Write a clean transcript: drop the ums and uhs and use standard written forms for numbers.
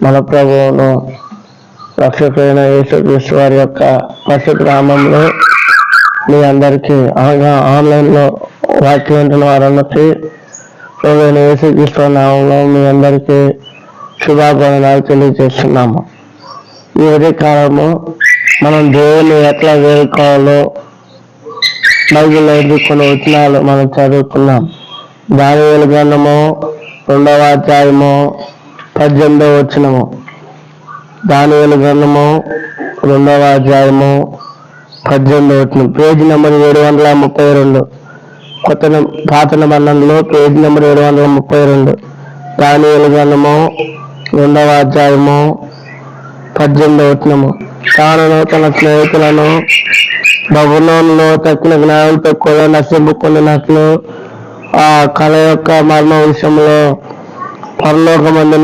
మన ప్రభువును రక్షకుడైన యేసుక్రీస్తు వారి యొక్క పరిశుద్ధ నామములో మీ అందరికీ ఆన్లైన్లో వాక్యం వింటున్న వారందరికీ ప్రభువైన యేసుక్రీస్తు నామంలో మీ అందరికీ శుభాకాంక్షలు తెలియజేస్తున్నాము. ఈ ఉదయకాలము మనం దేవుని ఎట్లా వేడుకోవాలో బైబిల్లో కొన్ని వచనాలు మనం చదువుకున్నాం. దానియేలు గ్రంథము 2వ అధ్యాయము 18వ వచనము. దానియేలు గ్రంథము 2వ అధ్యాయము 18వ వచనం, పేజీ నెంబర్ 732, పాత నిబంధనలో పేజీ నెంబర్ 732. దానియేలు గ్రంథము 2వ అధ్యాయము 18వ వచనము. తాను తన స్నేహితులను బబులోనులో తక్కిన జ్ఞానంతో కూడా నశింపుకున్నట్లు ఆ కళ యొక్క మర్మ విషయంలో పరలోకమందున